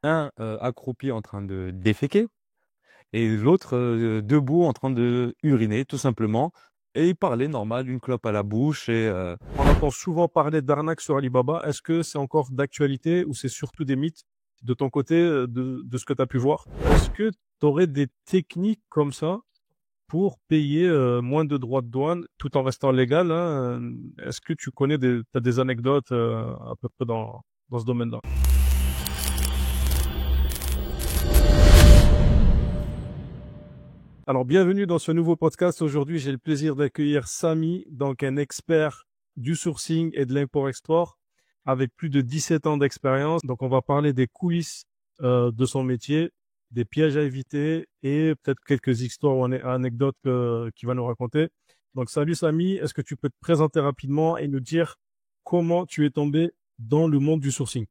un accroupi en train de déféquer et l'autre debout en train de uriner, tout simplement. Et il parlait normal, une clope à la bouche. On entend souvent parler d'arnaque sur Alibaba. Est-ce que c'est encore d'actualité ou c'est surtout des mythes de ton côté, de ce que tu as pu voir? Est-ce que tu aurais des techniques comme ça pour payer moins de droits de douane tout en restant légal, hein? Est-ce que tu connais t'as des anecdotes à peu près dans ce domaine-là? Alors, bienvenue dans ce nouveau podcast. Aujourd'hui, j'ai le plaisir d'accueillir Samy, donc un expert du sourcing et de l'import-export avec plus de 17 ans d'expérience. Donc, on va parler des coulisses de son métier, des pièges à éviter et peut-être quelques histoires ou anecdotes qu'il va nous raconter. Donc, salut Samy, est-ce que tu peux te présenter rapidement et nous dire comment tu es tombé dans le monde du sourcing?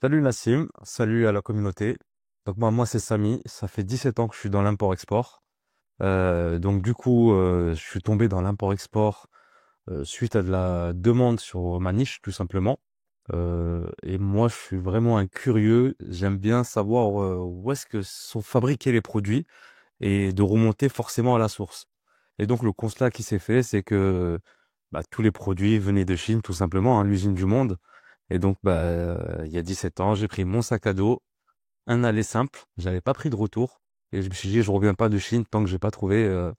Salut Nassim, salut à la communauté. Donc moi c'est Samy, ça fait 17 ans que je suis dans l'import-export. Donc du coup, je suis tombé dans l'import-export suite à de la demande sur ma niche, tout simplement. Et moi, je suis vraiment un curieux. J'aime bien savoir où est-ce que sont fabriqués les produits et de remonter forcément à la source. Et donc le constat qui s'est fait, c'est que tous les produits venaient de Chine, tout simplement, hein, l'usine du monde. Et donc, il y a 17 ans, j'ai pris mon sac à dos, un aller simple, j'avais pas pris de retour. Et je me suis dit, je reviens pas de Chine tant que j'ai pas trouvé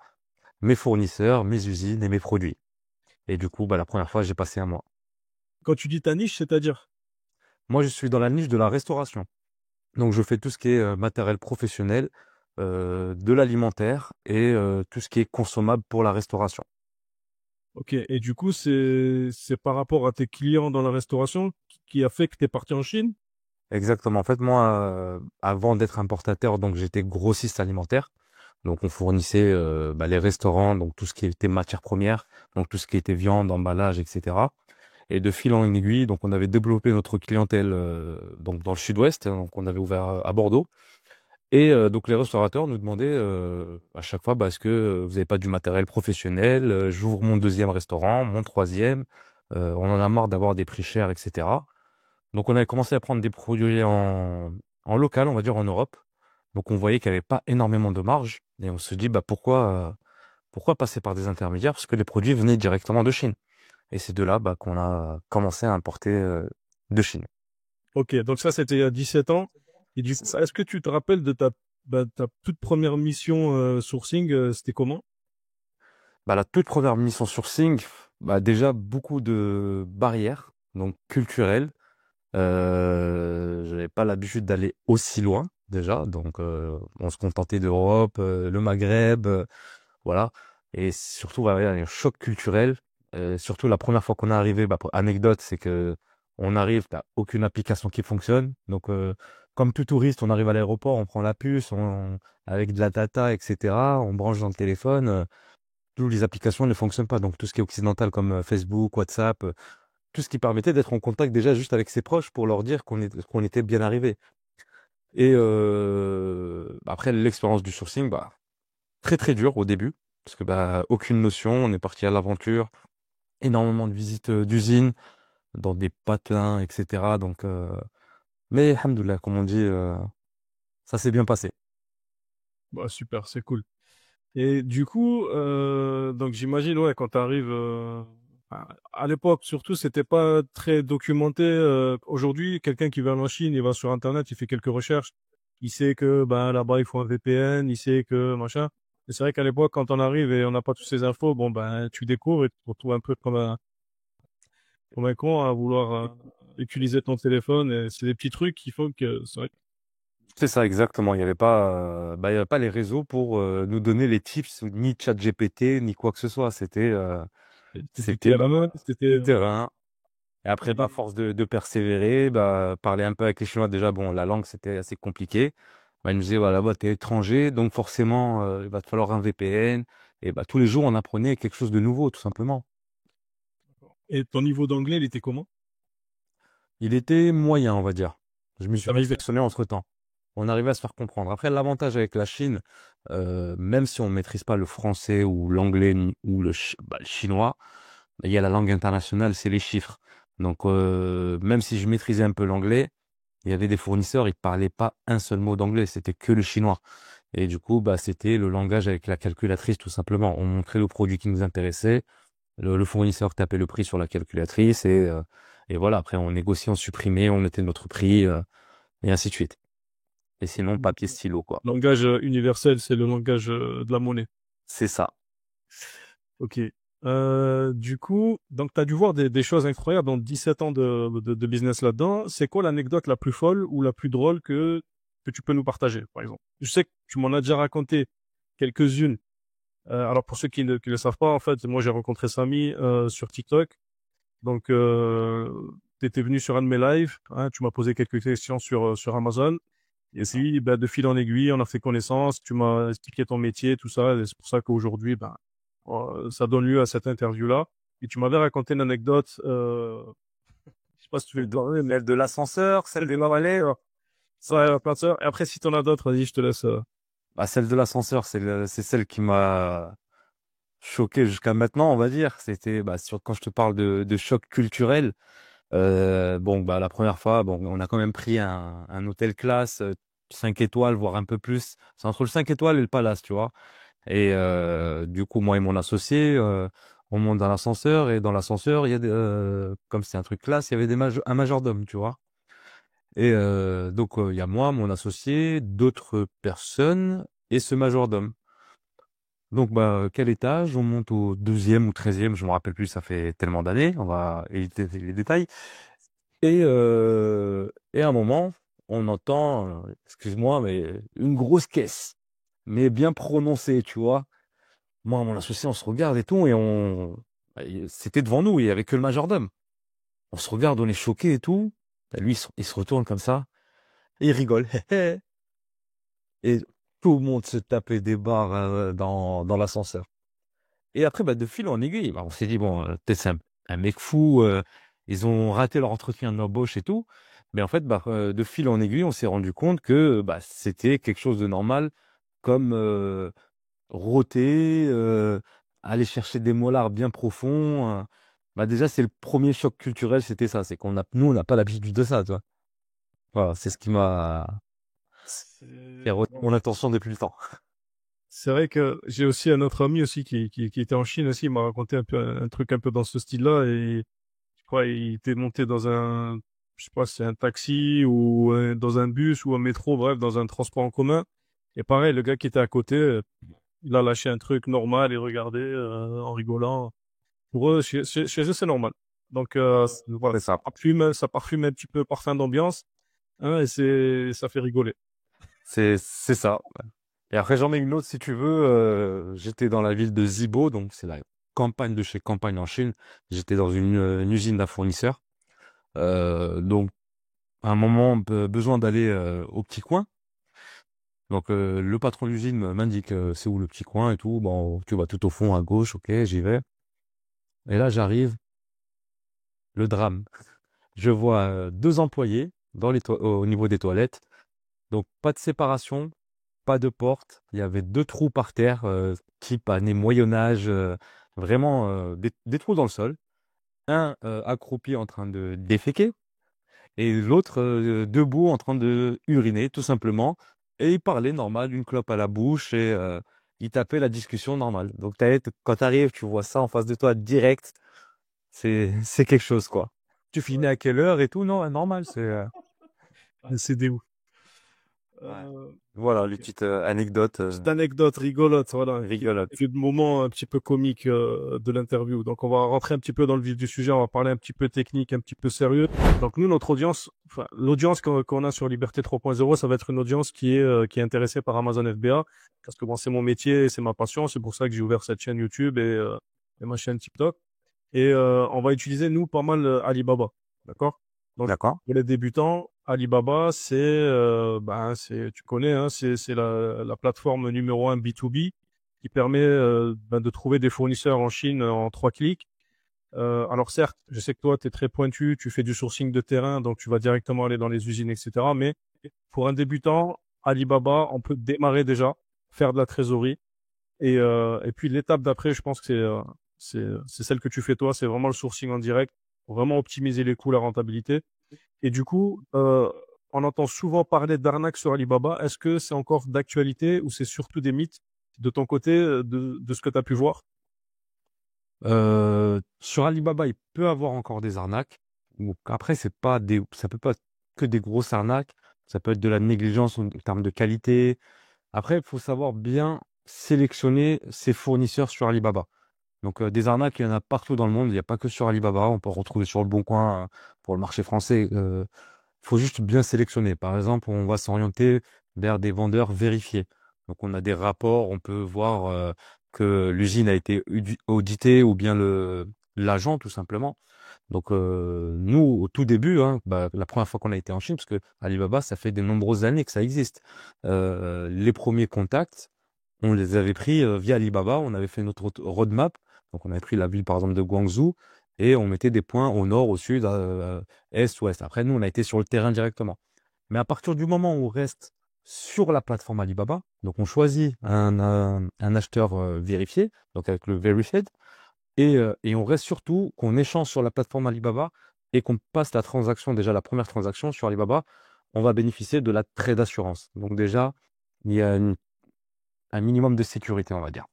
mes fournisseurs, mes usines et mes produits. Et du coup, la première fois, j'ai passé un mois. Quand tu dis ta niche, c'est-à-dire? Moi, je suis dans la niche de la restauration. Donc, je fais tout ce qui est matériel professionnel, de l'alimentaire et tout ce qui est consommable pour la restauration. Ok, et du coup, c'est par rapport à tes clients dans la restauration qui a fait que tu es parti en Chine? Exactement. En fait, moi, avant d'être importateur, donc j'étais grossiste alimentaire. Donc, on fournissait les restaurants, donc tout ce qui était matières premières, donc tout ce qui était viande, emballage, etc. Et de fil en aiguille, donc on avait développé notre clientèle donc dans le sud-ouest, hein, donc on avait ouvert à Bordeaux. Et donc les restaurateurs nous demandaient à chaque fois, est-ce que vous n'avez pas du matériel professionnel? J'ouvre mon deuxième restaurant, mon troisième. On en a marre d'avoir des prix chers, etc. Donc on avait commencé à prendre des produits en local, on va dire en Europe. Donc on voyait qu'il n'y avait pas énormément de marge. Et on se dit, pourquoi passer par des intermédiaires? Parce que les produits venaient directement de Chine. Et c'est de là qu'on a commencé à importer de Chine. Ok, donc ça, c'était il y a 17 ans. Et du coup, C'est ça. est-ce que tu te rappelles de ta toute première mission sourcing, c'était comment? La toute première mission sourcing, déjà beaucoup de barrières, donc culturelles. J'avais pas l'habitude d'aller aussi loin déjà, donc on se contentait d'Europe, le Maghreb, voilà. Et surtout, il y a un choc culturel. Surtout la première fois qu'on est arrivé, pour anecdote, c'est que on arrive, t'as aucune application qui fonctionne. Donc comme tout touriste, on arrive à l'aéroport, on prend la puce, avec de la data, etc. On branche dans le téléphone. Toutes les applications ne fonctionnent pas. Donc tout ce qui est occidental comme Facebook, WhatsApp, tout ce qui permettait d'être en contact déjà juste avec ses proches pour leur dire qu'on était bien arrivé. Et après l'expérience du sourcing, très très dur au début parce que aucune notion. On est parti à l'aventure, énormément de visites d'usines dans des patelins, etc. Donc, mais alhamdoulilah, comme on dit, ça s'est bien passé. Bah, super, c'est cool. Et du coup, donc j'imagine, ouais, quand tu arrives, à l'époque surtout, c'était pas très documenté. Aujourd'hui, quelqu'un qui va en Chine, il va sur Internet, il fait quelques recherches, il sait que là-bas il faut un VPN, il sait que machin. Et c'est vrai qu'à l'époque, quand on arrive et on n'a pas toutes ces infos, bon tu découvres et tu te retrouves un peu comme un con à vouloir utiliser ton téléphone. Et c'est des petits trucs qui font que c'est vrai que C'est ça exactement. Il y avait pas les réseaux pour nous donner les tips, ni ChatGPT, ni quoi que ce soit. c'était C'était à la mode, c'était. terrain. Et après, à force de persévérer, parler un peu avec les Chinois, déjà, bon, la langue, c'était assez compliqué. Ils nous disaient, voilà, t'es étranger, donc forcément, il va te falloir un VPN. Et tous les jours, on apprenait quelque chose de nouveau, tout simplement. Et ton niveau d'anglais, il était comment? Il était moyen, on va dire. Je me suis T'arrivais. perfectionné entre-temps. On arrivait à se faire comprendre. Après, l'avantage avec la Chine, même si on ne maîtrise pas le français ou l'anglais ou le chinois, il y a la langue internationale, c'est les chiffres. Donc, même si je maîtrisais un peu l'anglais, il y avait des fournisseurs, ils parlaient pas un seul mot d'anglais, c'était que le chinois. Et du coup, bah, c'était le langage avec la calculatrice, tout simplement. On montrait le produit qui nous intéressait, le fournisseur tapait le prix sur la calculatrice et voilà. Après, on négociait, on supprimait, on mettait notre prix et ainsi de suite. Et sinon, papier, stylo, quoi. Langage universel, c'est le langage de la monnaie. C'est ça. Ok. Du coup, donc tu as dû voir des choses incroyables dans 17 ans de business là-dedans. C'est quoi l'anecdote la plus folle ou la plus drôle que tu peux nous partager, par exemple? Je sais que tu m'en as déjà raconté quelques-unes. Alors pour ceux qui ne le savent pas, en fait, moi j'ai rencontré Samy sur TikTok. Donc tu étais venu sur un de mes lives, hein, tu m'as posé quelques questions sur Amazon. Et puis, ben, de fil en aiguille, on a fait connaissance, tu m'as expliqué ton métier, tout ça, et c'est pour ça qu'aujourd'hui, ben, ça donne lieu à cette interview-là. Et tu m'avais raconté une anecdote, je sais pas si tu veux le donner, mais Celle de l'ascenseur, celle des Marais. ça a plein de ça. Et après, si t'en as d'autres, vas-y, je te laisse. Bah, celle de l'ascenseur, c'est celle qui m'a choqué jusqu'à maintenant, on va dire. C'était, bah, quand je te parle de choc culturel. Bon, bah, la première fois, bon, on a quand même pris un hôtel classe, 5 étoiles, voire un peu plus. C'est entre le 5 étoiles et le palace, tu vois. Et du coup, moi et mon associé, on monte dans l'ascenseur et dans l'ascenseur, il y a comme c'est un truc classe, il y avait un majordome, tu vois. Et donc, il y a moi, mon associé, d'autres personnes et ce majordome. Donc, bah, quel étage? On monte au deuxième ou treizième, je me rappelle plus, ça fait tellement d'années, on va éviter les détails. Et à un moment, on entend, excuse-moi, mais une grosse caisse, mais bien prononcée, tu vois. Moi, mon associé, on se regarde et tout, c'était devant nous, il y avait que le majordome. On se regarde, on est choqué et tout. Et lui, il se retourne comme ça, et il rigole. Et tout le monde se tapait des barres dans l'ascenseur. Et après, bah, de fil en aiguille, bah, on s'est dit, bon, peut-être c'est un mec fou, ils ont raté leur entretien d'embauche et tout. Mais en fait, bah, de fil en aiguille, on s'est rendu compte que bah, c'était quelque chose de normal, comme rôter, aller chercher des molars bien profonds. Bah, déjà, c'est le premier choc culturel, c'était ça. C'est nous, on n'a pas l'habitude de ça, tu vois. Voilà, c'est ce qui a retenu mon attention depuis le temps. C'est vrai que j'ai aussi un autre ami aussi qui était en Chine aussi, il m'a raconté un peu un truc un peu dans ce style-là et je crois il était monté dans un, je sais pas si c'est un taxi ou dans un bus ou un métro, bref, dans un transport en commun. Et pareil, le gars qui était à côté, il a lâché un truc normal et regardait en rigolant. Pour eux, chez eux, c'est normal. Donc voilà, C'est ça. ça parfume un petit peu parfum d'ambiance, hein, et ça fait rigoler. C'est ça. Et après, j'en mets une autre si tu veux. J'étais dans la ville de Zibo, donc c'est la campagne de chez campagne en Chine. J'étais dans une usine d'un fournisseur. Donc, à un moment, besoin d'aller au petit coin. Donc, le patron d'usine m'indique c'est où le petit coin et tout. Bon, tu vas tout au fond à gauche, ok, j'y vais. Et là, j'arrive, le drame. Je vois deux employés au niveau des toilettes. Donc, pas de séparation, pas de porte. Il y avait deux trous par terre, type année Moyen Âge, vraiment des trous dans le sol. Un accroupi en train de déféquer et l'autre debout en train de uriner, tout simplement. Et il parlait normal, une clope à la bouche et il tapait la discussion normale. Donc quand tu arrives, tu vois ça en face de toi direct, c'est quelque chose, quoi. Tu finis Ouais. à quelle heure et tout? Non, normal, c'est... C'est des ouf. Ouais. Voilà, les Ok. petites anecdotes Petite anecdote rigolote, voilà, rigolotes. qui le moment un petit peu comique de l'interview. Donc, on va rentrer un petit peu dans le vif du sujet, on va parler un petit peu technique, un petit peu sérieux. Donc, nous, notre audience, enfin, l'audience qu'on a sur Liberté 3.0, ça va être une audience qui est intéressée par Amazon FBA, parce que bon, c'est mon métier, c'est ma passion, c'est pour ça que j'ai ouvert cette chaîne YouTube et ma chaîne TikTok. Et on va utiliser, nous, pas mal Alibaba, d'accord? Donc, D'accord? pour les débutants, Alibaba, tu connais, hein, c'est la plateforme numéro un B2B qui permet de trouver des fournisseurs en Chine en 3 clics. Alors certes, je sais que toi, tu es très pointu, tu fais du sourcing de terrain, donc tu vas directement aller dans les usines, etc. Mais pour un débutant, Alibaba, on peut démarrer déjà, faire de la trésorerie. Et puis l'étape d'après, je pense que c'est celle que tu fais toi, c'est vraiment le sourcing en direct, pour vraiment optimiser les coûts, la rentabilité. Et du coup, on entend souvent parler d'arnaque sur Alibaba. Est-ce que c'est encore d'actualité ou c'est surtout des mythes de ton côté, de ce que tu as pu voir? Sur Alibaba, il peut avoir encore des arnaques. Après, ça peut pas être que des grosses arnaques. Ça peut être de la négligence en termes de qualité. Après, il faut savoir bien sélectionner ses fournisseurs sur Alibaba. Donc, des arnaques, il y en a partout dans le monde. Il n'y a pas que sur Alibaba. On peut retrouver sur le Bon Coin pour le marché français. Faut juste bien sélectionner. Par exemple, on va s'orienter vers des vendeurs vérifiés. Donc, on a des rapports, on peut voir que l'usine a été auditée ou bien l'agent, tout simplement. Donc, nous, au tout début, hein, la première fois qu'on a été en Chine, parce que Alibaba, ça fait de nombreuses années que ça existe. Les premiers contacts, on les avait pris via Alibaba. On avait fait notre roadmap. Donc, on avait pris la ville, par exemple, de Guangzhou et on mettait des points au nord, au sud, est, ouest. Après, nous, on a été sur le terrain directement. Mais à partir du moment où on reste sur la plateforme Alibaba, donc on choisit un acheteur vérifié, donc avec le verified, et on reste surtout qu'on échange sur la plateforme Alibaba et qu'on passe la transaction, déjà la première transaction sur Alibaba, on va bénéficier de la trade assurance. Donc déjà, il y a un minimum de sécurité, on va dire.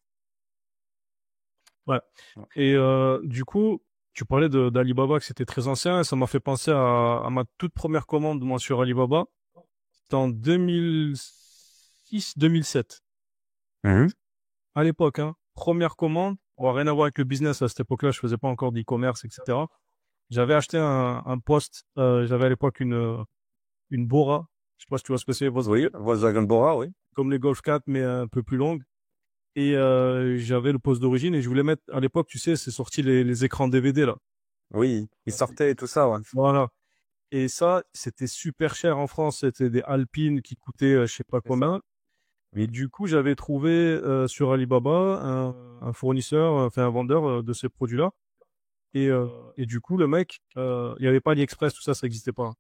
Ouais. Ouais. Et du coup, tu parlais d'Alibaba que c'était très ancien et ça m'a fait penser à ma toute première commande moi sur Alibaba. C'était en 2006-2007. Mhm. À l'époque, hein, première commande. On va rien à voir avec le business à cette époque-là. Je faisais pas encore d'e-commerce, etc. J'avais acheté un poste. J'avais à l'époque une Bora. Je sais pas si tu vois ce que c'est. Oui, Volkswagen Bora, oui. Comme les Golf 4, mais un peu plus longue. Et j'avais le poste d'origine et je voulais mettre, à l'époque, tu sais, c'est sorti les écrans DVD, là. Oui, il sortait et tout ça, ouais. Voilà. Et ça, c'était super cher en France. C'était des Alpine qui coûtaient, je sais pas C'est ça. combien. Et du coup, j'avais trouvé sur Alibaba un fournisseur, enfin un vendeur de ces produits-là. Et du coup, le mec, il n'y avait pas AliExpress, tout ça, ça n'existait pas.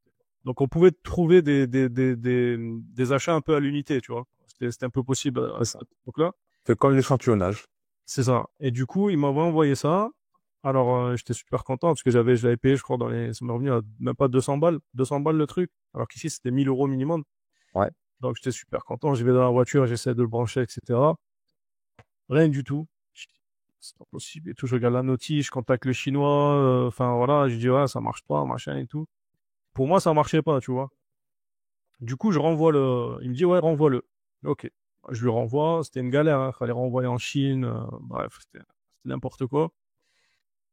Donc, on pouvait trouver des achats un peu à l'unité, tu vois. C'était un peu possible à C'est ça. cette époque-là. C'est comme l'échantillonnage. C'est ça. Et du coup, il m'avait envoyé ça. Alors, j'étais super content parce que je l'avais payé, je crois, ça m'est revenu à même pas 200 balles. 200 balles le truc. Alors qu'ici, c'était 1000 euros minimum. Ouais. Donc, j'étais super content. Je vais dans la voiture, j'essaie de le brancher, etc. Rien du tout. Je dis, c'est pas possible et tout. Je regarde la notice, je contacte le chinois. Enfin, voilà, je dis, ouais, ça marche pas, machin et tout. Pour moi, ça marchait pas, tu vois. Du coup, je renvoie il me dit, ouais, renvoie-le. Ok. Je lui renvoie. C'était une galère, hein. Fallait renvoyer en Chine. Bref, c'était n'importe quoi.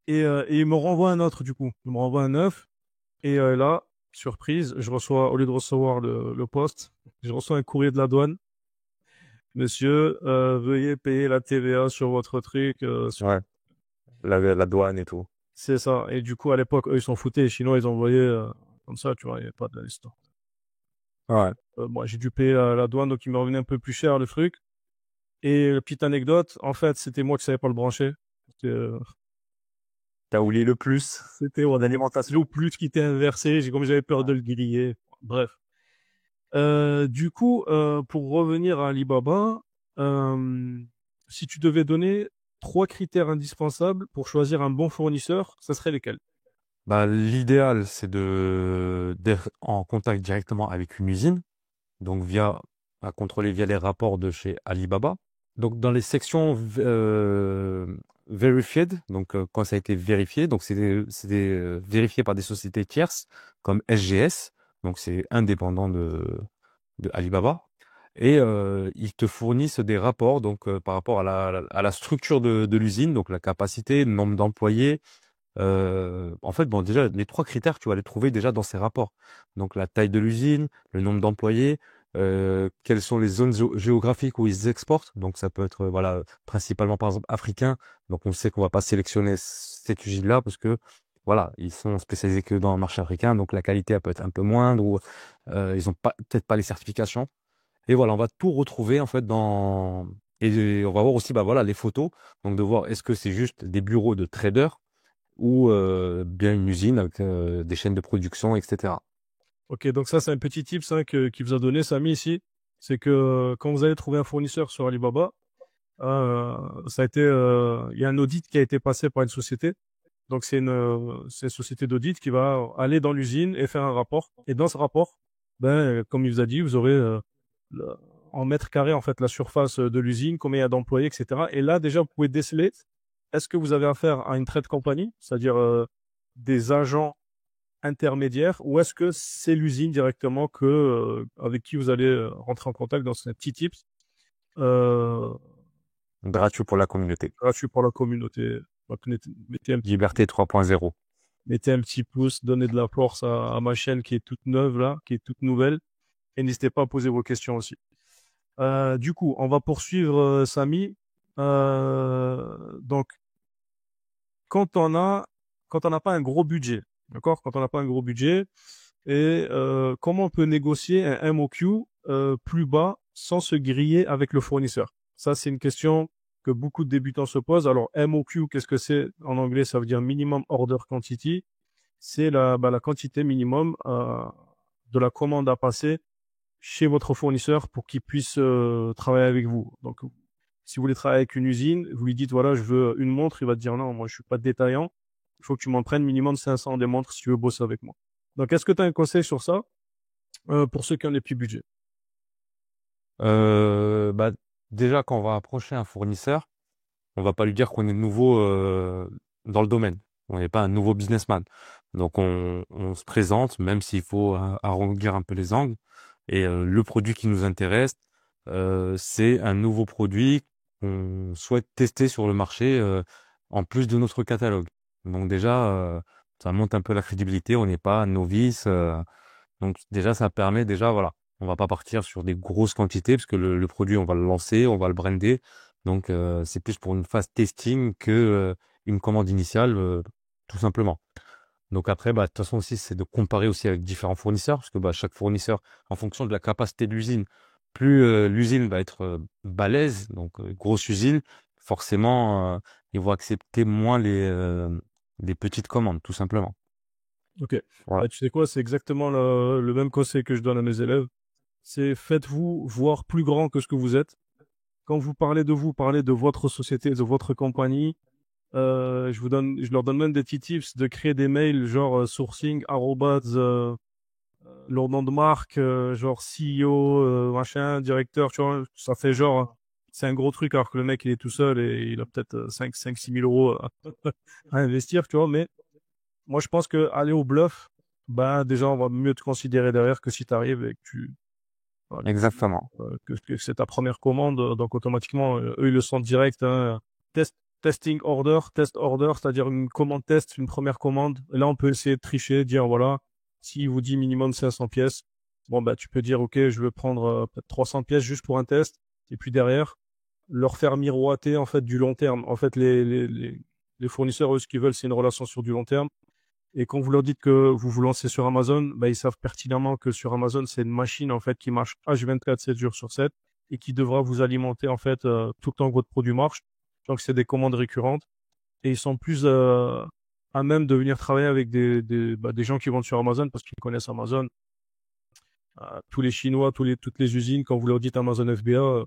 Et il me renvoie un autre, du coup. Il me renvoie un neuf. Et là, surprise, au lieu de recevoir le poste, je reçois un courrier de la douane. Monsieur, veuillez payer la TVA sur votre truc. Ouais. La douane et tout. C'est ça. Et du coup, à l'époque, eux, ils s'en foutaient. Les Chinois, ils envoyaient comme ça, tu vois, il n'y avait pas de l'histoire. Ouais. Bon, j'ai dû payer la douane, donc il m'est revenu un peu plus cher, le truc. Et petite anecdote, en fait, c'était moi qui savais pas le brancher. C'était T'as oublié le plus. c'était En le alimentation. plus qui était inversé. Comme j'avais peur de le griller. Bref. Du coup, pour revenir à Alibaba, euh, si tu devais donner trois critères indispensables pour choisir un bon fournisseur, ça serait lesquels? L'idéal, c'est d'être en contact directement avec une usine, donc à contrôler via les rapports de chez Alibaba. Donc dans les sections verified, donc quand ça a été vérifié, donc c'est vérifié par des sociétés tierces comme SGS, donc c'est indépendant de Alibaba. Et ils te fournissent des rapports donc par rapport à la structure de l'usine, donc la capacité, le nombre d'employés. En fait, bon, déjà, les trois critères, tu vas les trouver déjà dans ces rapports. Donc, la taille de l'usine, le nombre d'employés, quelles sont les zones géographiques où ils exportent. Donc, ça peut être, voilà, principalement, par exemple, africain. Donc, on sait qu'on va pas sélectionner cette usine-là parce que, voilà, ils sont spécialisés que dans le marché africain. Donc, la qualité, elle peut être un peu moindre ou ils ont peut-être pas les certifications. Et voilà, on va tout retrouver, en fait, et on va voir aussi, bah, voilà, les photos. Donc, de voir est-ce que c'est juste des bureaux de traders ou bien une usine avec des chaînes de production, etc. Ok, donc ça, c'est un petit tips hein, qu'il vous a donné, Samy, ici. C'est que quand vous allez trouver un fournisseur sur Alibaba, il y a un audit qui a été passé par une société. Donc, c'est une société d'audit qui va aller dans l'usine et faire un rapport. Et dans ce rapport, ben, comme il vous a dit, vous aurez le- en mètres carrés, en fait, la surface de l'usine, combien il y a d'employés, etc. Et là, déjà, vous pouvez déceler, est-ce que vous avez affaire à une trade company, c'est-à-dire des agents intermédiaires, ou est-ce que c'est l'usine directement avec qui vous allez rentrer en contact dans ce petit tips euh, Gratuit pour la communauté. gratuit pour la communauté. Donc, Liberté 3.0. mettez un petit pouce, donnez de la force à ma chaîne qui est toute neuve là, qui est toute nouvelle, et n'hésitez pas à poser vos questions aussi. Du coup, on va poursuivre, Samy. Donc, quand on a, quand on n'a pas un gros budget, d'accord? Quand on n'a pas un gros budget, et comment on peut négocier un MOQ plus bas sans se griller avec le fournisseur? Ça, c'est une question que beaucoup de débutants se posent. Alors, MOQ, qu'est-ce que c'est? En anglais, ça veut dire Minimum Order Quantity. C'est la quantité minimum de la commande à passer chez votre fournisseur pour qu'il puisse travailler avec vous. Donc, si vous voulez travailler avec une usine, vous lui dites, voilà, je veux une montre, il va te dire, non, moi, je suis pas détaillant. Il faut que tu m'en prennes minimum 500 des montres si tu veux bosser avec moi. Donc, est-ce que tu as un conseil sur ça pour ceux qui ont des petits budgets? Bah, déjà, quand on va approcher un fournisseur, on va pas lui dire qu'on est nouveau dans le domaine. On n'est pas un nouveau businessman. Donc, on se présente, même s'il faut arrondir un peu les angles. Et le produit qui nous intéresse, c'est un nouveau produit qu'on souhaite tester sur le marché en plus de notre catalogue. Donc déjà, ça monte un peu la crédibilité. On n'est pas novice. Donc déjà, ça permet déjà, voilà, on va pas partir sur des grosses quantités parce que le produit, on va le lancer, on va le brander. Donc c'est plus pour une phase testing que une commande initiale, tout simplement. Donc après, bah, de toute façon aussi, c'est de comparer aussi avec différents fournisseurs parce que bah, chaque fournisseur, en fonction de la capacité de l'usine, plus l'usine va être balèze, donc grosse usine, forcément, ils vont accepter moins les petites commandes, tout simplement. Ok. Voilà. Bah, tu sais quoi, c'est exactement le même conseil que je donne à mes élèves. C'est faites-vous voir plus grand que ce que vous êtes. Quand vous parlez de vous, parlez de votre société, de votre compagnie. Je leur donne même des petits tips de créer des mails genre sourcing, arrobase, leur nom de marque, genre CEO, machin, directeur, tu vois, ça fait genre, c'est un gros truc alors que le mec il est tout seul et il a peut-être 6 000 euros à investir, tu vois, mais moi je pense que aller au bluff, bah déjà on va mieux te considérer derrière que si tu arrives et que voilà, Exactement. que c'est ta première commande, donc automatiquement eux ils le sentent direct, hein, testing order, test order, c'est-à-dire une commande test, une première commande. Et là on peut essayer de tricher, dire voilà, s'il vous dit minimum 500 pièces, bon bah tu peux dire ok je veux prendre peut-être 300 pièces juste pour un test, et puis derrière leur faire miroiter en fait du long terme. En fait les fournisseurs eux ce qu'ils veulent c'est une relation sur du long terme. Et quand vous leur dites que vous vous lancez sur Amazon, bah, ils savent pertinemment que sur Amazon, c'est une machine en fait qui marche H24 7 jours sur 7 et qui devra vous alimenter en fait tout le temps que votre produit marche. Donc c'est des commandes récurrentes et ils sont plus à même de venir travailler avec des gens qui vendent sur Amazon parce qu'ils connaissent Amazon. Tous les Chinois, toutes les usines, quand vous leur dites Amazon FBA,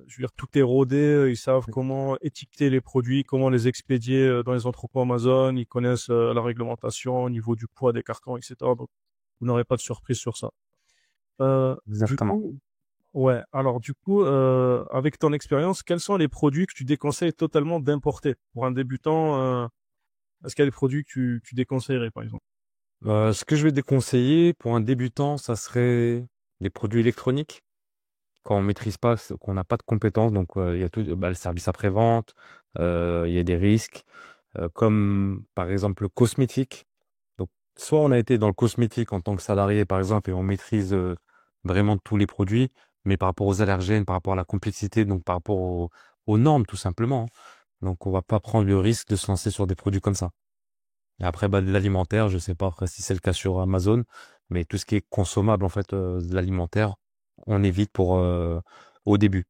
je veux dire, tout est rodé, ils savent comment étiqueter les produits, comment les expédier dans les entrepôts Amazon, ils connaissent la réglementation au niveau du poids des cartons, etc. Donc, vous n'aurez pas de surprise sur ça. Du Exactement. coup, ouais, alors du coup, avec ton expérience, quels sont les produits que tu déconseilles totalement d'importer pour un débutant est-ce qu'il y a des produits que tu déconseillerais, par exemple? Ce que je vais déconseiller pour un débutant, ça serait les produits électroniques. Quand on maîtrise pas, qu'on n'a pas de compétences, donc il y a tout, bah, le service après-vente, il y a des risques, comme par exemple le cosmétique. Donc, soit on a été dans le cosmétique en tant que salarié, par exemple, et on maîtrise vraiment tous les produits, mais par rapport aux allergènes, par rapport à la complexité, donc par rapport aux normes, tout simplement, hein. Donc, on va pas prendre le risque de se lancer sur des produits comme ça. Et après, bah, de l'alimentaire, je sais pas après si c'est le cas sur Amazon, mais tout ce qui est consommable, en fait, de l'alimentaire, on évite pour au début.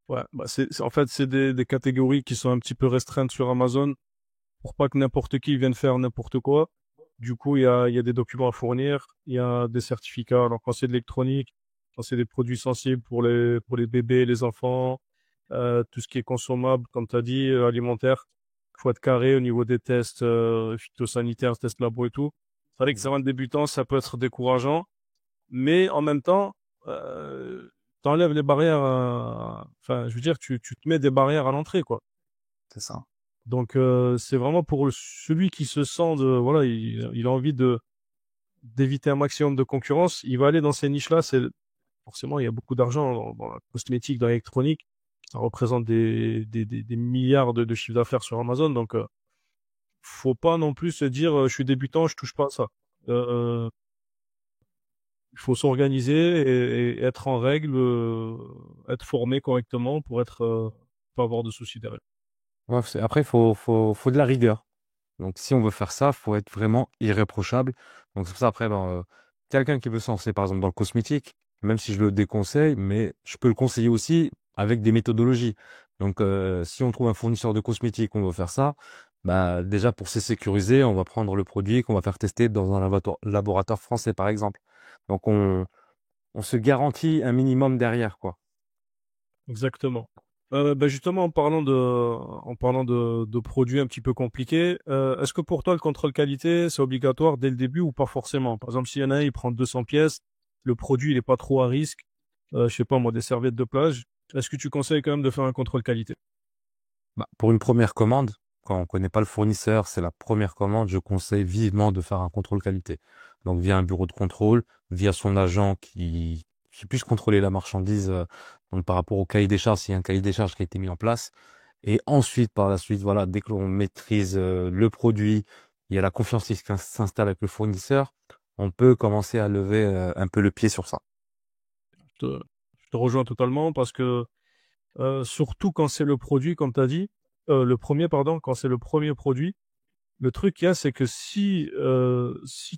Ouais, bah en fait, c'est des catégories qui sont un petit peu restreintes sur Amazon pour pas que n'importe qui vienne faire n'importe quoi. Du coup, il y a des documents à fournir, il y a des certificats. Alors, quand c'est de l'électronique, quand c'est des produits sensibles pour les bébés, les enfants, tout ce qui est consommable, comme tu as dit, alimentaire, il faut être carré au niveau des tests phytosanitaires, tests labo et tout. C'est vrai que ça, un débutant, ça peut être décourageant, mais en même temps, t'enlèves les barrières, enfin, je veux dire, tu te mets des barrières à l'entrée, quoi. C'est ça. Donc, c'est vraiment pour celui qui se sent voilà, il a envie d'éviter un maximum de concurrence, il va aller dans ces niches-là. Forcément, il y a beaucoup d'argent dans la cosmétique, dans l'électronique. Ça représente des milliards de chiffres d'affaires sur Amazon. Donc, faut pas non plus se dire, je suis débutant, je touche pas à ça. Euh, il faut s'organiser et être en règle, être formé correctement pour pas avoir de soucis derrière. Ouais, après, faut de la rigueur. Donc, si on veut faire ça, faut être vraiment irréprochable. Donc, c'est pour ça, après, ben, quelqu'un qui veut se lancer, par exemple, dans le cosmétique, même si je le déconseille, mais je peux le conseiller aussi avec des méthodologies. Donc, si on trouve un fournisseur de cosmétiques, on veut faire ça, bah, déjà, pour se sécuriser, on va prendre le produit qu'on va faire tester dans un laboratoire français, par exemple. Donc, on se garantit un minimum derrière, quoi. Exactement. Justement, en parlant de produits un petit peu compliqués, est-ce que pour toi, le contrôle qualité, c'est obligatoire dès le début ou pas forcément? Par exemple, s'il y en a un, il prend 200 pièces, le produit, il est pas trop à risque, je sais pas moi, des serviettes de plage, est-ce que tu conseilles quand même de faire un contrôle qualité? Bah, pour une première commande, quand on connaît pas le fournisseur, c'est la première commande, je conseille vivement de faire un contrôle qualité. Donc via un bureau de contrôle, via son agent qui puisse contrôler la marchandise donc par rapport au cahier des charges, s'il y a un cahier des charges qui a été mis en place. Et ensuite, par la suite, voilà, dès que l'on maîtrise le produit, il y a la confiance qui s'installe avec le fournisseur, on peut commencer à lever un peu le pied sur ça. Je te rejoins totalement parce que surtout quand c'est le produit, comme tu as dit, le premier, pardon, quand c'est le premier produit, le truc qu'il y a, c'est que si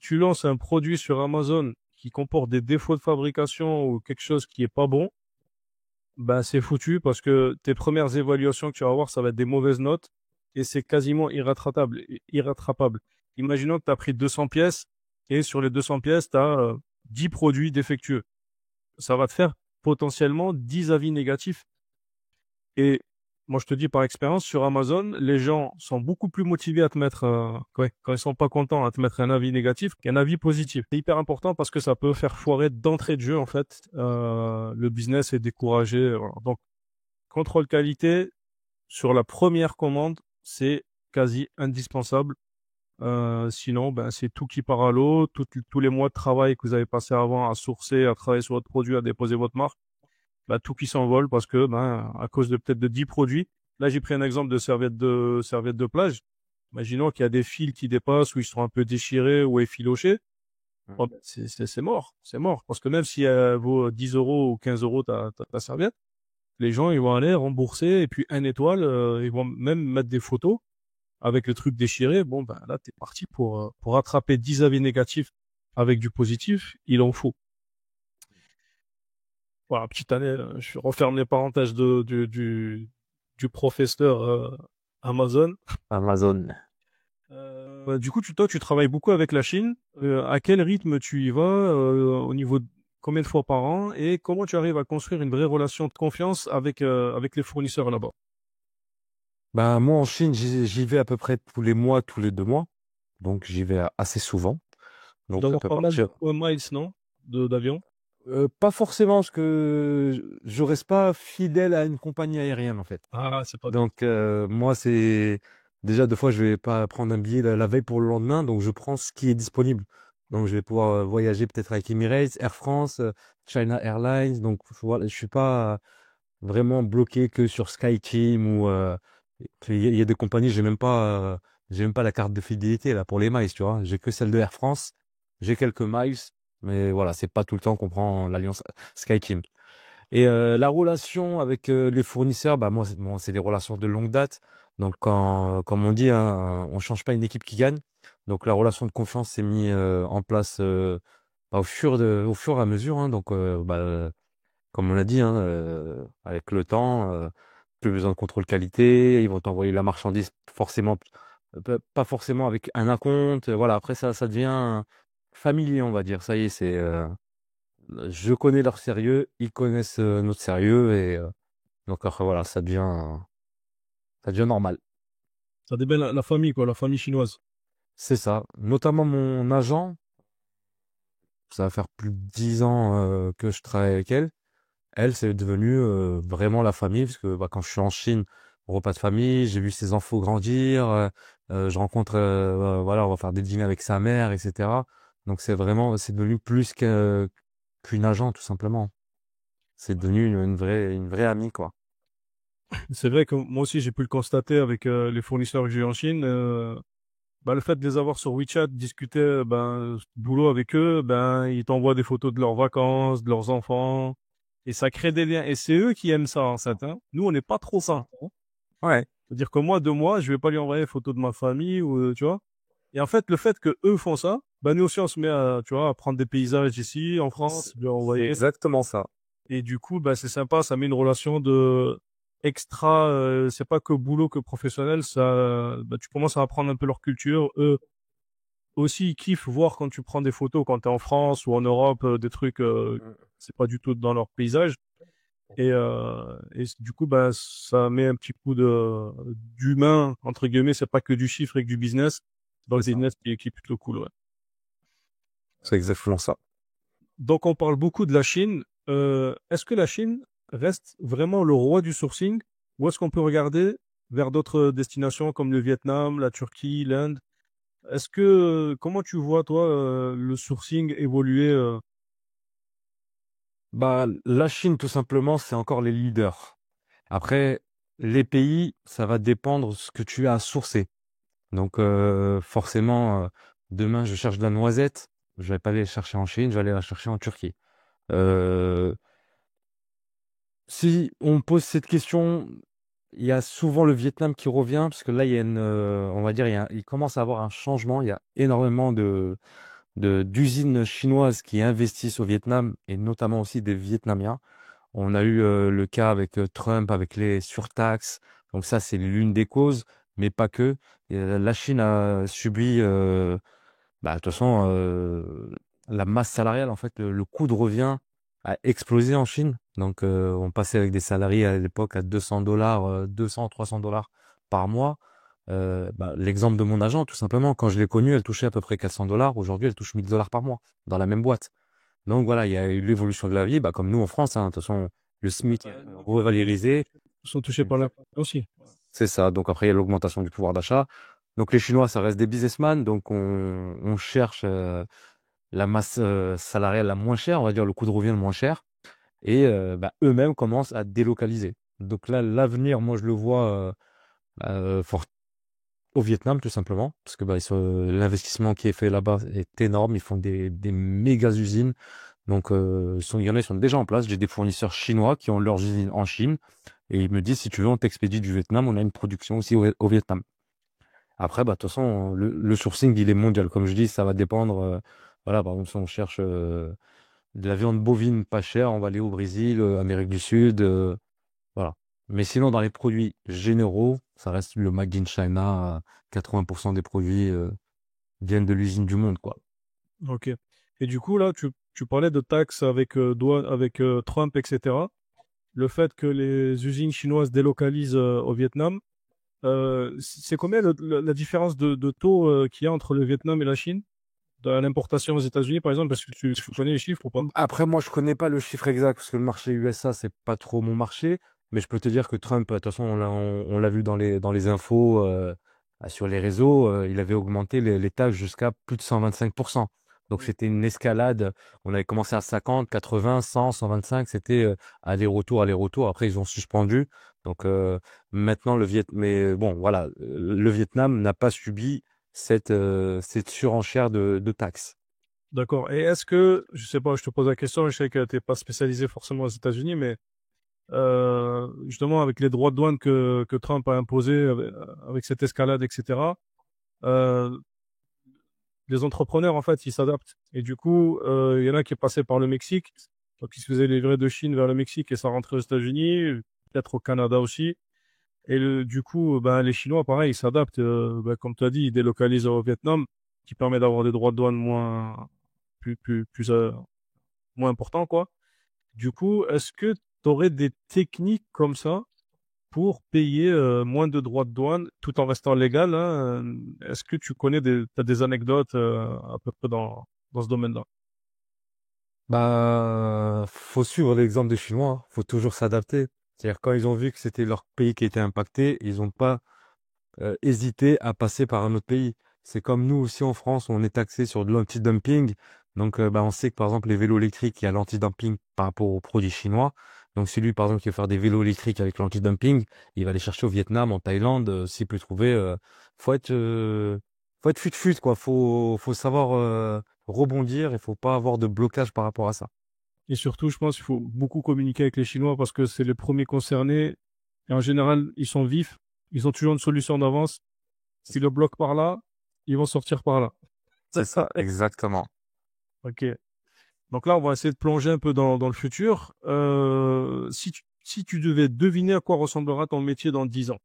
tu lances un produit sur Amazon qui comporte des défauts de fabrication ou quelque chose qui est pas bon, ben c'est foutu parce que tes premières évaluations que tu vas avoir, ça va être des mauvaises notes et c'est quasiment irrattrapable. Imaginons que tu as pris 200 pièces et sur les 200 pièces, tu as 10 produits défectueux. Ça va te faire potentiellement 10 avis négatifs. Et moi, je te dis par expérience, sur Amazon, les gens sont beaucoup plus motivés à te mettre, ouais, quand ils sont pas contents, à te mettre un avis négatif qu'un avis positif. C'est hyper important parce que ça peut faire foirer d'entrée de jeu, en fait, le business est découragé. Voilà. Donc, contrôle qualité sur la première commande, c'est quasi indispensable. Sinon, ben, c'est tout qui part à l'eau. Tous les mois de travail que vous avez passé avant à sourcer, à travailler sur votre produit, à déposer votre marque, bah, tout qui s'envole parce que, ben, à cause de peut-être de 10 produits. Là, j'ai pris un exemple de serviettes de plage. Imaginons qu'il y a des fils qui dépassent ou ils sont un peu déchirés ou effilochés. Bon, ben, c'est mort. C'est mort. Parce que même si elle vaut 10 euros ou 15 euros ta serviette, les gens, ils vont aller rembourser et puis un étoile, ils vont même mettre des photos avec le truc déchiré. Bon, ben, là, t'es parti pour rattraper 10 avis négatifs avec du positif. Il en faut. Voilà, petite année, je referme les parenthèses du professeur Amazon. Amazon. Du coup, toi, tu travailles beaucoup avec la Chine. À quel rythme tu y vas, au niveau de combien de fois par an, et comment tu arrives à construire une vraie relation de confiance avec les fournisseurs là-bas? Bah, moi, en Chine, j'y vais à peu près tous les mois, tous les 2 mois. Donc, j'y vais assez souvent. Tu dois Donc, ça avoir peut pas mal partir. de miles, non? D'avion? Pas forcément, parce que je reste pas fidèle à une compagnie aérienne, en fait. Ah, c'est pas bien. Donc, moi, c'est déjà 2 fois, je vais pas prendre un billet la veille pour le lendemain, donc je prends ce qui est disponible. Donc, je vais pouvoir voyager peut-être avec Emirates, Air France, China Airlines. Donc, voilà, je suis pas vraiment bloqué que sur SkyTeam ou il y a des compagnies, j'ai même pas la carte de fidélité là pour les miles, tu vois. J'ai que celle de Air France, j'ai quelques miles, mais voilà, c'est pas tout le temps qu'on prend l'alliance SkyTeam. Et la relation avec les fournisseurs, bah moi, c'est des relations de longue date. Donc comme on dit, hein, on change pas une équipe qui gagne. Donc la relation de confiance s'est mise en place bah, au fur et à mesure. Hein. Donc comme on a dit, hein, avec le temps, plus besoin de contrôle qualité. Ils vont t'envoyer la marchandise forcément, pas forcément avec un acompte. Voilà, après ça devient familier, on va dire. Ça y est, je connais leur sérieux, ils connaissent notre sérieux et donc après voilà, ça devient normal. Ça dépend la famille, quoi, la famille chinoise. C'est ça. Notamment mon agent, ça va faire plus de 10 ans que je travaille avec elle. Elle, c'est devenu vraiment la famille, parce que bah, quand je suis en Chine, repas de famille, j'ai vu ses enfants grandir, je rencontre, voilà, on va faire des dîners avec sa mère, etc. Donc c'est devenu plus qu'une agent, tout simplement. C'est devenu une vraie amie, quoi. C'est vrai que moi aussi, j'ai pu le constater avec les fournisseurs que j'ai eu en Chine. Bah, le fait de les avoir sur WeChat, discuter boulot avec eux, ben ils t'envoient des photos de leurs vacances, de leurs enfants, et ça crée des liens. Et c'est eux qui aiment ça en fait. Hein. Nous, on n'est pas trop ça. Hein. Ouais, C'est-à-dire que moi, de moi, je vais pas lui envoyer des photos de ma famille ou tu vois. Et en fait, le fait que eux font ça, ben nous aussi, on se met à tu vois à prendre des paysages ici en France, lui c'est envoyer. exactement ça. Et du coup, bah, c'est sympa, ça met une relation de extra, c'est pas que boulot que professionnel, ça, bah, tu commences à apprendre un peu leur culture. Eux aussi, ils kiffent voir quand tu prends des photos quand tu es en France ou en Europe, des trucs, c'est pas du tout dans leur paysage. Du coup, bah, ça met un petit coup d'humain, entre guillemets, c'est pas que du chiffre et que du business. Dans le C'est ça. business qui est plutôt cool, ouais. C'est exactement ça. Donc, on parle beaucoup de la Chine. Est-ce que la Chine reste vraiment le roi du sourcing ou est-ce qu'on peut regarder vers d'autres destinations comme le Vietnam, la Turquie, l'Inde? Comment tu vois, toi, le sourcing évoluer Bah, la Chine, tout simplement, c'est encore les leaders. Après, les pays, ça va dépendre de ce que tu as à sourcer. Donc, forcément, demain, je cherche de la noisette. Je vais pas aller la chercher en Chine, je vais aller la chercher en Turquie. Euh, Si on pose cette question, il y a souvent le Vietnam qui revient, parce que là, il y a on va dire, il commence à avoir un changement. Il y a énormément d'usines chinoises qui investissent au Vietnam, et notamment aussi des Vietnamiens. On a eu le cas avec Trump, avec les surtaxes. Donc ça, c'est l'une des causes, mais pas que. Et, la Chine a subi, bah, de toute façon, la masse salariale, en fait, le coût de revient a explosé en Chine. Donc, on passait avec des salariés à l'époque à 200 $, 200, 300 $ par mois. Bah, l'exemple de mon agent, tout simplement, quand je l'ai connue, elle touchait à peu près 400 $. Aujourd'hui, elle touche 1000 $ par mois dans la même boîte. Donc voilà, il y a eu l'évolution de la vie, bah, comme nous en France, hein. De toute façon, le SMIC est revalorisé. sont touchés par l'inflation aussi? C'est ça. Donc après, il y a l'augmentation du pouvoir d'achat. Donc les Chinois, ça reste des businessmen. Donc on cherche la masse salariale la moins chère, on va dire le coût de revient le moins cher. Et bah, eux-mêmes commencent à délocaliser. Donc là, l'avenir, moi, je le vois fort au Vietnam, tout simplement. Parce que bah, l'investissement qui est fait là-bas est énorme. Ils font des méga usines. Donc, il y en a qui sont déjà en place. J'ai des fournisseurs chinois qui ont leurs usines en Chine et ils me disent, si tu veux, on t'expédie du Vietnam, on a une production aussi au Vietnam. Après, bah, de toute façon, le sourcing, il est mondial. Comme je dis, ça va dépendre. Voilà, par exemple, si on cherche de la viande bovine pas chère, on va aller au Brésil, Amérique du Sud, voilà. Mais sinon, dans les produits généraux, ça reste le Made in China. 80% des produits viennent de l'usine du monde, quoi. Ok. Et du coup, là, tu parlais de taxes avec, avec Trump, etc. Le fait que les usines chinoises délocalisent au Vietnam, c'est combien la différence de taux qu'il y a entre le Vietnam et la Chine? À l'importation aux États-Unis, par exemple, parce que tu connais les chiffres ou pas? Après, moi, je connais pas le chiffre exact parce que le marché USA, c'est pas trop mon marché. Mais je peux te dire que Trump, de toute façon, on l'a vu dans les infos, sur les réseaux, il avait augmenté les taxes jusqu'à plus de 125%. Donc, Oui. c'était une escalade. On avait commencé à 50, 80, 100, 125. C'était aller-retour, aller-retour. Après, ils ont suspendu. Donc, maintenant, mais bon, voilà, le Vietnam n'a pas subi cette surenchère de taxes. D'accord. Et je sais pas, je te pose la question, je sais que tu n'es pas spécialisé forcément aux États-Unis, mais justement avec les droits de douane que Trump a imposés avec cette escalade, etc., euh, les entrepreneurs, en fait, ils s'adaptent. Et du coup, il y en a qui est passé par le Mexique, donc ils se faisaient livrer de Chine vers le Mexique et ça rentrait aux États-Unis, peut-être au Canada aussi. Du coup, ben, les Chinois, pareil, ils s'adaptent. Ben, comme tu as dit, ils délocalisent au Vietnam, qui permet d'avoir des droits de douane moins importants, quoi. Du coup, est-ce que tu aurais des techniques comme ça pour payer moins de droits de douane tout en restant légal, hein. Est-ce que tu connais t'as des anecdotes à peu près dans ce domaine-là? Bah, faut suivre l'exemple des Chinois, hein. Faut toujours s'adapter. C'est-à-dire quand ils ont vu que c'était leur pays qui était impacté, ils n'ont pas hésité à passer par un autre pays. C'est comme nous aussi en France, on est taxé sur de l'anti-dumping. Donc, bah, on sait que par exemple les vélos électriques, il y a l'anti-dumping par rapport aux produits chinois. Donc, celui par exemple qui veut faire des vélos électriques avec l'anti-dumping, il va les chercher au Vietnam, en Thaïlande, s'il peut trouver. Faut être, euh, faut être fut-fut quoi. Faut savoir rebondir. Il faut pas avoir de blocage par rapport à ça. Et surtout, je pense qu'il faut beaucoup communiquer avec les Chinois parce que c'est les premiers concernés. Et en général, ils sont vifs. Ils ont toujours une solution d'avance. S'ils le bloquent par là, ils vont sortir par là. C'est ça, exactement. Ok. Donc là, on va essayer de plonger un peu dans le futur. Si tu devais deviner à quoi ressemblera ton métier dans 10 ans.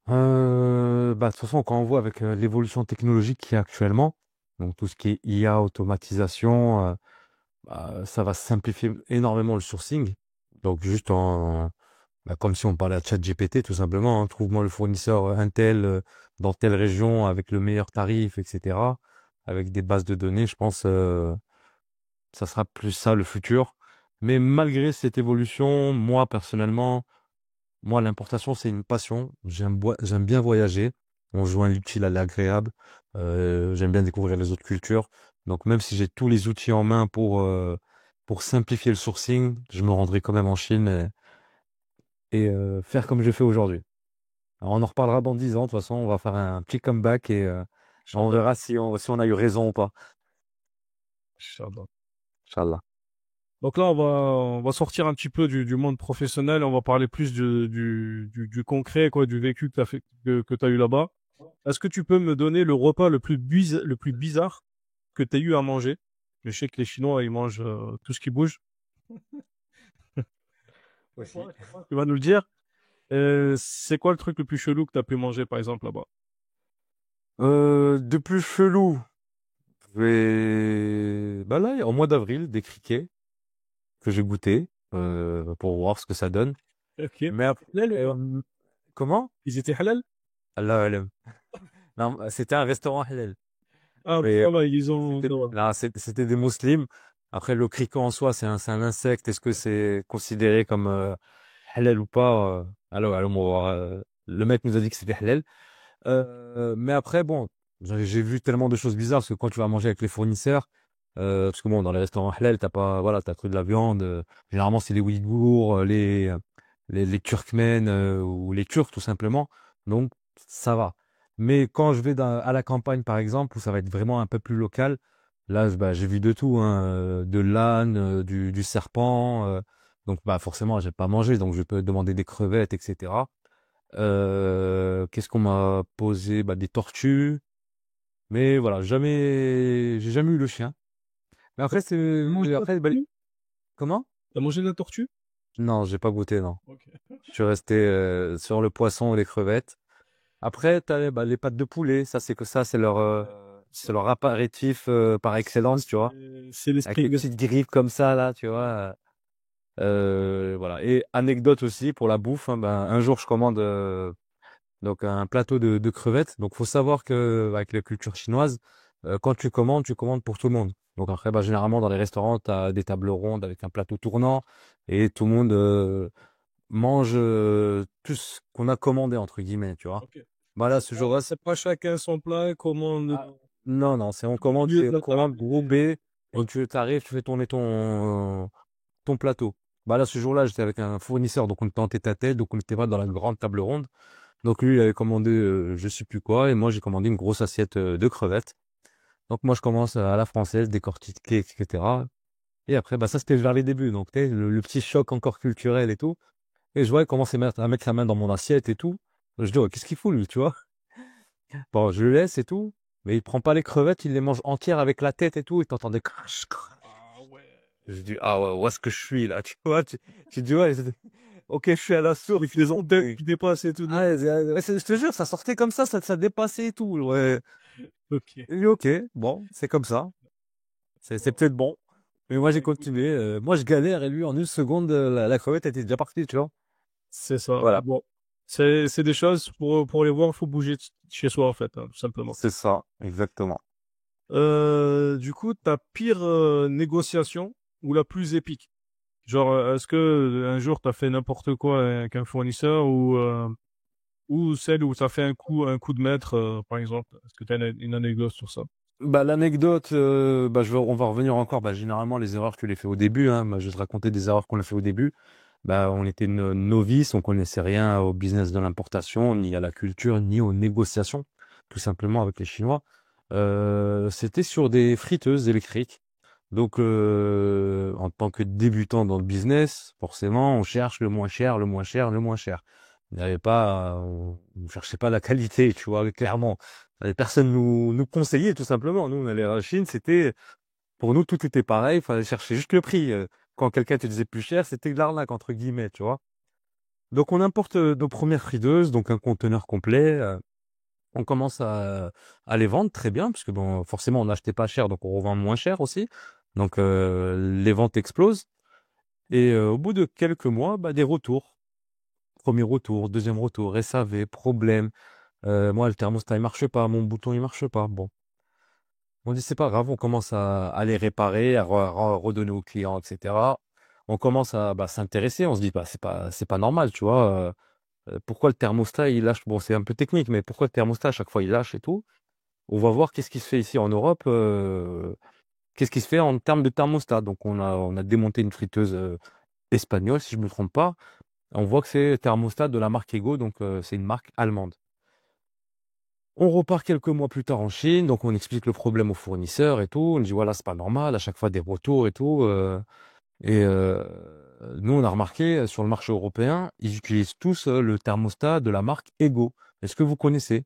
Bah, de toute façon, quand on voit avec l'évolution technologique qu'il y a actuellement, donc tout ce qui est IA, automatisation, bah, ça va simplifier énormément le sourcing. Donc juste bah, comme si on parlait à ChatGPT tout simplement, hein, trouve-moi le fournisseur Intel dans telle région avec le meilleur tarif, etc. Avec des bases de données, je pense ça sera plus ça le futur. Mais malgré cette évolution, moi personnellement, moi, l'importation, c'est une passion. J'aime bien voyager. On joint l'utile à l'agréable. J'aime bien découvrir les autres cultures. Donc, même si j'ai tous les outils en main pour simplifier le sourcing, je me rendrai quand même en Chine et faire comme je fais aujourd'hui. Alors, on en reparlera dans 10 ans. De toute façon, on va faire un petit comeback et on Inch'Allah. verra si on a eu raison ou pas. Inch'Allah. Inch'Allah. Donc là, on va sortir un petit peu du monde professionnel. On va parler plus du concret, quoi, du vécu que que t'as eu là-bas. Est-ce que tu peux me donner le repas le plus bizarre que tu as eu à manger? Je sais que les Chinois, ils mangent tout ce qui bouge. Aussi. Tu vas nous le dire. C'est quoi le truc le plus chelou que tu as pu manger, par exemple, là-bas? De plus chelou, bah là, au mois d'avril, des criquets que j'ai goûté pour voir ce que ça donne. Ok. Mais après, Halal ou pas? comment? Ils étaient halal? Allah alam. Non, c'était un restaurant halal. Ah, Mais ça va, ils ont... ça va. là, c'était des musulmans. Après, le criquet en soi, c'est un insecte. Est-ce que c'est considéré comme halal ou pas? Alors, on va voir. Le mec nous a dit que c'était halal. Mais après, bon, j'ai vu tellement de choses bizarres parce que quand tu vas manger avec les fournisseurs, parce que bon, dans les restaurants halal, t'as pas, voilà, t'as que de la viande. Généralement, c'est les Ouïghours, les Turkmènes ou les Turcs tout simplement. Donc, ça va. Mais quand je vais à la campagne, par exemple, où ça va être vraiment un peu plus local, là, bah, j'ai vu de tout, hein, de l'âne, du serpent. Donc, bah, forcément, j'ai pas mangé, donc je peux demander des crevettes, etc. Qu'est-ce qu'on m'a posé? Bah, des tortues. Mais voilà, j'ai jamais eu le chien. Mais après, T'as mangé de la après, bah, tortue? comment? T'as mangé de la tortue? Non, j'ai pas goûté, non. Ok. Je suis resté sur le poisson et les crevettes. Après, t'as bah, les pâtes de poulet. Ça, c'est leur apéritif par excellence, tu vois. C'est Avec les l'esprit. petites griffes comme ça, là, tu vois. Voilà. Et anecdote aussi pour la bouffe, hein, ben, un jour, je commande donc un plateau de crevettes. Donc, faut savoir que avec la culture chinoise, quand tu commandes pour tout le monde. Donc après, bah, généralement dans les restaurants, tu as des tables rondes avec un plateau tournant et tout le monde mange tout ce qu'on a commandé entre guillemets, tu vois. Ok. Voilà, ce jour-là, C'est pas chacun son plat, commande ah, non, non, c'est au milieu de on la table. commande groupé et tu arrives, tu fais tourner ton plateau. Bah là, ce jour-là, j'étais avec un fournisseur, donc on était en tête à tête, donc on n'était pas dans la grande table ronde. Donc lui, il avait commandé je sais plus quoi, et moi j'ai commandé une grosse assiette de crevettes. Donc moi je commence à la française, décortiquer, etc. Et après, bah ça c'était vers les débuts, donc tu sais, le petit choc encore culturel et tout. Et je vois il commence à mettre sa main dans mon assiette et tout. Je dis, oh, qu'est-ce qu'il fout lui, tu vois? Bon, je le laisse et tout, mais il prend pas les crevettes, il les mange entières avec la tête et tout, et t'entends des crash, crash. Ah ouais. Je dis, ah ouais, où est-ce que je suis là, tu vois? Tu dis, ouais, ok, je suis à la source. Avec les ondes qui dépassent et tout. Ah, je te jure, ça sortait comme ça dépassait et tout. Ouais. Ok. Et ok, bon, c'est comme ça. C'est peut-être bon. Mais moi, j'ai continué. Moi, je galère et lui, en une seconde, la crevette était déjà partie, tu vois. C'est ça. Voilà. Bon, c'est des choses pour les voir, il faut bouger chez soi en fait, hein, tout simplement. C'est ça, exactement. Du coup, ta pire négociation ou la plus épique? Genre, est-ce que un jour t'as fait n'importe quoi avec un fournisseur ou celle où t'as fait un coup de maître, par exemple? Est-ce que t'as une anecdote sur ça? Bah, l'anecdote, on va revenir encore. Bah, généralement, les erreurs, tu les fais au début, hein. Moi, je vais te raconter des erreurs qu'on a fait au début. Bah, on était novices, on connaissait rien au business de l'importation, ni à la culture, ni aux négociations, tout simplement avec les Chinois. C'était sur des friteuses électriques. Donc, en tant que débutant dans le business, forcément, on cherche le moins cher, le moins cher, le moins cher. Il n'y avait pas, on ne cherchait pas la qualité, tu vois, clairement. Personne nous conseillait, tout simplement. Nous, on allait à la Chine, pour nous, tout était pareil, il fallait chercher juste le prix. Quand quelqu'un te disait plus cher, c'était de l'arnaque, entre guillemets, tu vois. Donc, on importe nos premières friteuses, donc un conteneur complet. On commence à les vendre très bien, parce que bon, forcément, on n'achetait pas cher, donc on revend moins cher aussi. Donc, les ventes explosent. Et au bout de quelques mois, bah, des retours. Premier retour, deuxième retour, SAV, problème. Moi, le thermostat, il marche pas, mon bouton, il marche pas. Bon. On dit, c'est pas grave, on commence à les réparer, à redonner aux clients, etc. On commence à s'intéresser, on se dit, bah, c'est pas normal, tu vois. Pourquoi le thermostat, il lâche? Bon, c'est un peu technique, mais pourquoi le thermostat, à chaque fois, il lâche et tout? On va voir qu'est-ce qui se fait ici en Europe, qu'est-ce qui se fait en termes de thermostat. Donc, on a démonté une friteuse espagnole, si je me trompe pas. On voit que c'est thermostat de la marque Ego, donc c'est une marque allemande. On repart quelques mois plus tard en Chine, donc on explique le problème au fournisseur et tout. On dit voilà, c'est pas normal, à chaque fois des retours et tout. Et nous, on a remarqué sur le marché européen, ils utilisent tous le thermostat de la marque Ego. Est-ce que vous connaissez?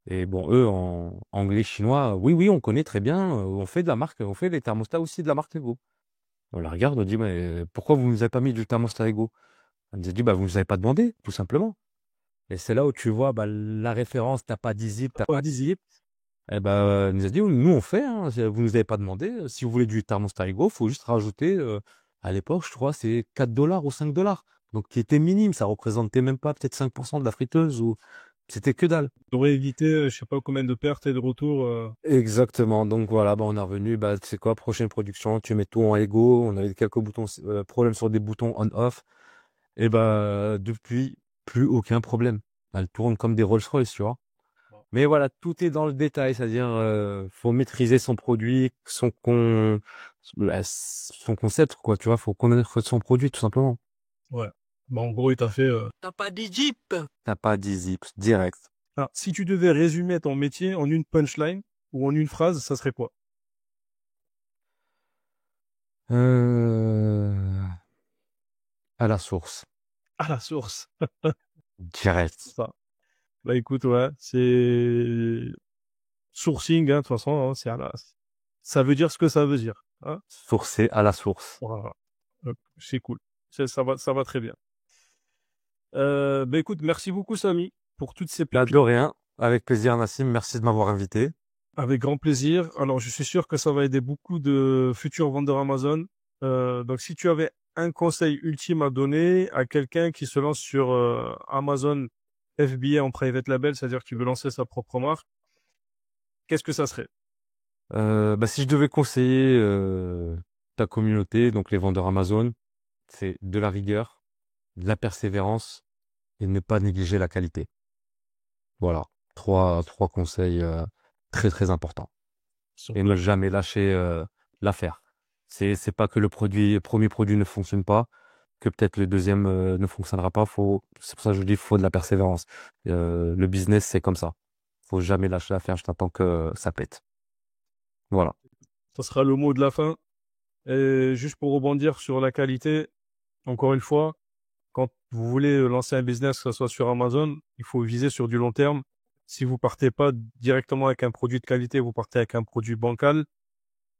Et bon, eux, en anglais, chinois, oui, oui, on connaît très bien. On fait de la marque, on fait des thermostats aussi de la marque Ego. On la regarde, on dit mais pourquoi vous nous avez pas mis du thermostat Ego? On nous a dit bah vous nous avez pas demandé, tout simplement. Et c'est là où tu vois bah, la référence, t'as pas 10 zip, t'as pas 10 zip. Eh ben, elle nous a dit, nous on fait, hein, vous nous avez pas demandé. Si vous voulez du thermostat Ego, faut juste rajouter, à l'époque, je crois, c'est 4 dollars ou 5 dollars. Donc, qui était minime, ça représentait même pas peut-être 5% de la friteuse ou c'était que dalle. T'aurais évité, je sais pas combien de pertes et de retours. Exactement. Donc voilà, bah, on est revenu, bah, c'est quoi, prochaine production, tu mets tout en Ego. On avait quelques boutons, problèmes sur des boutons on-off. Et bah, depuis, plus aucun problème. Elle tourne comme des Rolls-Royce, tu vois. Mais voilà, tout est dans le détail, c'est-à-dire faut maîtriser son produit, son concept, quoi, tu vois, faut connaître son produit tout simplement. Ouais. Bah, en gros, il t'a fait. T'as pas dit Jeep? T'as pas dit zips, direct. Ah, si tu devais résumer ton métier en une punchline ou en une phrase, ça serait quoi? Euh, à la source, À la source. direct. Ça. Bah écoute, ouais, c'est sourcing, hein, de toute façon, hein, ça veut dire ce que ça veut dire. Hein. Sourcer à la source. Voilà. C'est cool. Ça va très bien. Bah écoute, merci beaucoup, Samy, pour toutes ces Là, pépites. de rien, avec plaisir, Nassim, merci de m'avoir invité. Avec grand plaisir. Alors, je suis sûr que ça va aider beaucoup de futurs vendeurs Amazon. Donc, si tu avais un conseil ultime à donner à quelqu'un qui se lance sur Amazon FBA en private label, c'est-à-dire qui veut lancer sa propre marque, qu'est-ce que ça serait? Bah, si je devais conseiller ta communauté, donc les vendeurs Amazon, c'est de la rigueur, de la persévérance et ne pas négliger la qualité. Voilà, trois conseils très très importants. Et ne Super. jamais lâcher l'affaire. C'est pas que le premier produit ne fonctionne pas, que peut-être le deuxième ne fonctionnera pas. C'est pour ça que je dis faut de la persévérance. Le business c'est comme ça. Faut jamais lâcher l'affaire juste tant que ça pète. Voilà. Ça sera le mot de la fin. Et juste pour rebondir sur la qualité, encore une fois, quand vous voulez lancer un business, que ce soit sur Amazon, il faut viser sur du long terme. Si vous partez pas directement avec un produit de qualité, vous partez avec un produit bancal,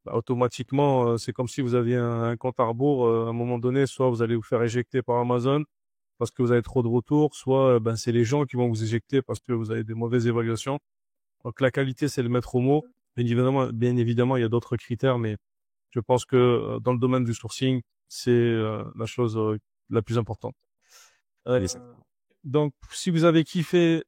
bah, automatiquement, c'est comme si vous aviez un compte à rebours. À un moment donné, soit vous allez vous faire éjecter par Amazon parce que vous avez trop de retours, soit ben, c'est les gens qui vont vous éjecter parce que vous avez des mauvaises évaluations. Donc la qualité, c'est le maître mot. Bien évidemment, il y a d'autres critères, mais Je pense que dans le domaine du sourcing, c'est la chose la plus importante. Euh, Yes. donc, si vous avez kiffé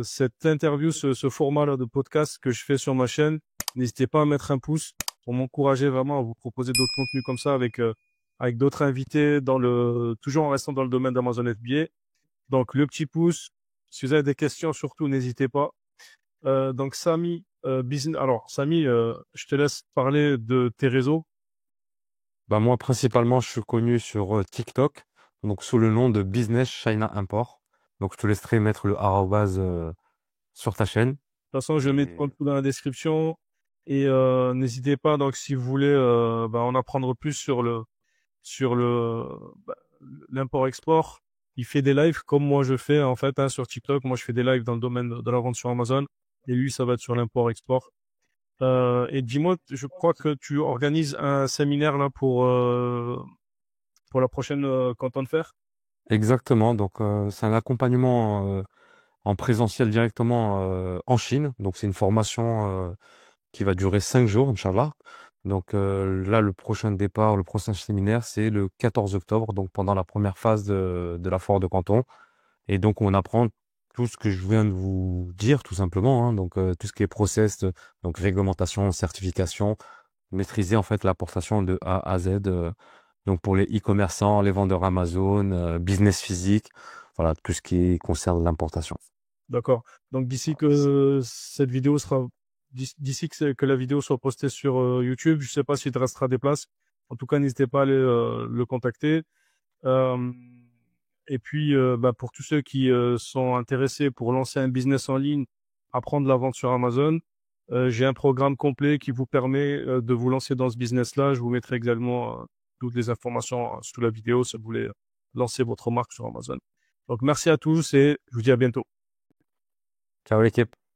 cette interview, ce format-là de podcast que je fais sur ma chaîne, n'hésitez pas à mettre un pouce pour m'encourager vraiment à vous proposer d'autres contenus comme ça avec d'autres invités toujours en restant dans le domaine d'Amazon FBA. Donc, le petit pouce. Si vous avez des questions, surtout, n'hésitez pas. Donc, Samy, alors, Samy, je te laisse parler de tes réseaux. Bah, moi, principalement, je suis connu sur TikTok, donc sous le nom de Business China Import. Donc, je te laisserai mettre le arrobase sur ta chaîne. De toute façon, je mets Et tout dans la description. Et n'hésitez pas, donc, si vous voulez en apprendre plus sur bah, l'import-export, il fait des lives comme moi je fais en fait sur TikTok. Moi, je fais des lives dans le domaine de la vente sur Amazon. Et lui, ça va être sur l'import-export. Et dis-moi, je crois que tu organises un séminaire là pour la prochaine Canton Fair. exactement. Donc, c'est un accompagnement en présentiel directement en Chine. Donc, c'est une formation qui va durer 5 jours, Inch'Allah. Donc, là, le prochain départ, le prochain séminaire, c'est le 14 octobre, donc pendant la première phase de la foire de Canton. Et donc, on apprend tout ce que je viens de vous dire, tout simplement, hein. Donc, tout ce qui est process, donc réglementation, certification, maîtriser en fait l'importation de A à Z. Donc, pour les e-commerçants, les vendeurs Amazon, business physique, voilà, tout ce qui concerne l'importation. D'accord. Donc d'ici que la vidéo soit postée sur YouTube, je sais pas s'il te restera des places. En tout cas, n'hésitez pas à aller le contacter. Euh, et puis, pour tous ceux qui sont intéressés pour lancer un business en ligne, apprendre la vente sur Amazon, j'ai un programme complet qui vous permet de vous lancer dans ce business-là. Je vous mettrai également toutes les informations sous la vidéo si vous voulez lancer votre marque sur Amazon. Donc, merci à tous et je vous dis à bientôt. Ciao l'équipe.